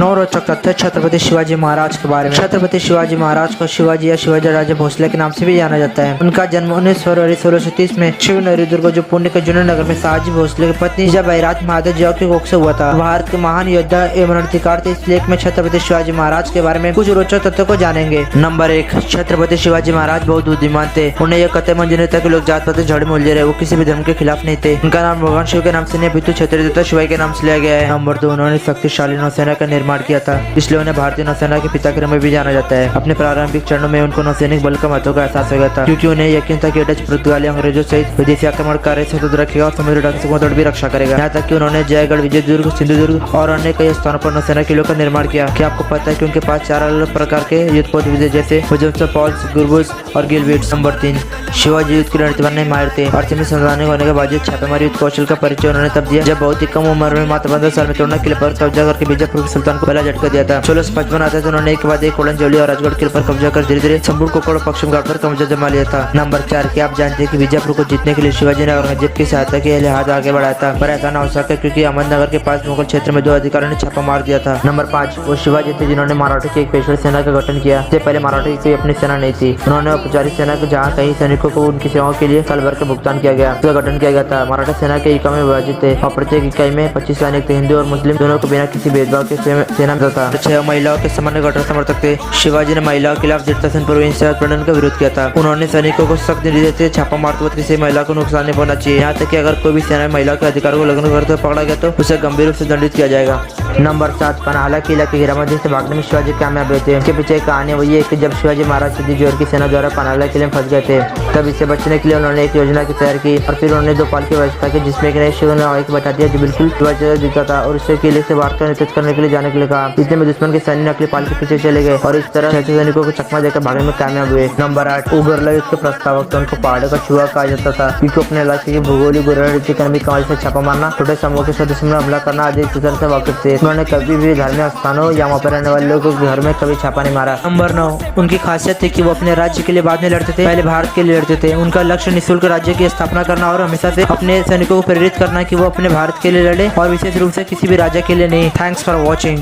नौ रोचक तथ्य छत्रपति शिवाजी महाराज के बारे में। छत्रपति शिवाजी महाराज को शिवाजी या शिवाजी राजे भोसले के नाम से भी जाना जाता है। उनका जन्म 19 फरवरी 1630 में शिवनेरी दुर्ग जो पुणे के जुन्नरनगर में शाहजी भोसले की पत्नी जीजाबाईराज महादेव जी की कोख से हुआ था। भारत के महान योद्धा एवं रणनीतिकार थे। इस लेख में छत्रपति शिवाजी महाराज के बारे में कुछ रोचक तथ्यों को जानेंगे। नंबर 1, छत्रपति शिवाजी महाराज बहुत बुद्धिमान थे। उन्हें यह कतई मंजूर नहीं था कि लोग जात पात झगड़े मूल्य रहे। वो किसी भी धर्म के खिलाफ नहीं थे। उनका नाम भगवान शिव के नाम से नहीं अपितु क्षत्रिय देवता शिवाजी के नाम से लिया गया है। नंबर 2, उन्होंने शक्तिशाली नौसेना का निर्माण किया था, इसलिए उन्हें भारतीय नौसेना के पिता के रूप में भी जाना जाता है। अपने प्रारंभिक चरणों में उनको नौसैनिक बल का महत्व का एहसास हो गया था, क्योंकि उन्हें यकीन था कि डच, पुर्तगाली, अंग्रेजों सहित विदेशी आक्रमणकारी से स्वतंत्र रखेगा और समुद्री ढंग भी रक्षा करेगा। यहाँ तक कि उन्होंने जयगढ़, विजयदुर्ग, सिंधुदुर्ग और अन्य कई स्थानों पर नौसेना किलों का निर्माण किया। क्या आपको पता है कि उनके पास 4 अलग प्रकार के युद्धपोत विजय जैसे पॉल्स, गुरबुज और गिलविट्स। नंबर 3, शिवाजी युद्ध की रणनीति में माहिर थे। अड़चन संस्थानिक होने के बावजूद छापेमारी युद्ध कौशल का परिचय उन्होंने तब दिया जब बहुत ही कम उम्र में मात्र 15 साल में तोड़ना किले पर कब्जा करके बीजापुर के सुल्तान को पहला झटका दिया था। 1655 आते थे उन्होंने एक के बाद एक कोड़नजौली और राजगढ़ किले पर कब्जा कर धीरे धीरे संपूर्ण कोकड़ पश्चिम घाट पर कब्जा जमा लिया था। नंबर 4, क्या आप जानते हैं कि बीजापुर को जीतने के लिए शिवाजी ने औरंगजेब की सहायता के लिए हाथ आगे बढ़ाया था, पर ऐसा न हो सका क्योंकि अहमदनगर के पास मुगल क्षेत्र में 2 अधिकारियों ने छापा मार दिया था। नंबर 5, वो शिवाजी थे जिन्होंने मराठों की एक पेशवा सेना का गठन किया। इससे पहले मराठों की अपनी सेना नहीं थी। उन्होंने औपचारिक सेना को जहाँ कई सैनिकों को उनकी सेवाओं के लिए साल भर का भुगतान किया गया, उसका गठन किया गया था। मराठा सेना के इकाई में विभाजित थे और प्रत्येक इकाई में 25 सैनिक थे। हिंदू और मुस्लिम दोनों को बिना किसी भेदभाव के सेना में था। 6 महिलाओं के सामान्य गठन समर्थक थे। शिवाजी ने महिलाओं के खिलाफ दृढ़ता से पूर्व हिंसा प्रदर्शन का विरोध किया था। उन्होंने सैनिकों को सख्त निर्देश देते छापा मारते वक्त किसी महिला को नुकसान नहीं पहुंचना चाहिए। यहाँ तक कि अगर कोई भी सेना में महिलाओं के अधिकारों को उल्लंघन करते हुए पकड़ा गया तो उसे गंभीर रूप से दंडित किया जाएगा। नंबर 7, पन्हाला किला के घेराबंदी से भागने में शिवाजी कामयाब हुए थे। इसके पीछे एक कहानी वही है कि जब शिवाजी महाराज सिद्दी जोहर की सेना द्वारा पन्हाला किले में फंस गए थे, तब इससे बचने के लिए उन्होंने एक योजना की तैयार की और फिर उन्होंने 2 पाल की व्यवस्था की, जिसमें एक नए शिव ने एक बता दिया जो बिल्कुल शिवाजी दिखता था और उससे किले से बाहर का नेतृत्व करने के लिए जाने के लिए कहा। इतने में दुश्मन के सैनिक नकली पाल के पीछे चले गए और इस तरह सैनिकों को चकमा देकर भागने में कामयाब हुए। नंबर 8, उगरला युद्ध के प्रस्तावक तो उनको पहाड़ों का छुआ कहा जाता था, क्योंकि अपने इलाके की भूगोलिक रणनीति कर्मिक कमाल से छापा मारना, छोटे समूह के सदस्यों में हमला करना आदि तरह से वाकिफ थे। उन्होंने कभी भी धार्मिक स्थानों या वहाँ पर रहने वाले लोगों के घर में कभी छापा नहीं मारा। नंबर 9, उनकी खासियत थी कि वो अपने राज्य के लिए बाद में लड़ते थे, पहले भारत के लिए लड़ते थे। उनका लक्ष्य निःशुल्क राज्य की स्थापना करना और हमेशा से अपने सैनिकों को प्रेरित करना कि वो अपने भारत के लिए लड़े और विशेष रूप से किसी भी राज्य के लिए नहीं। Thanks for watching.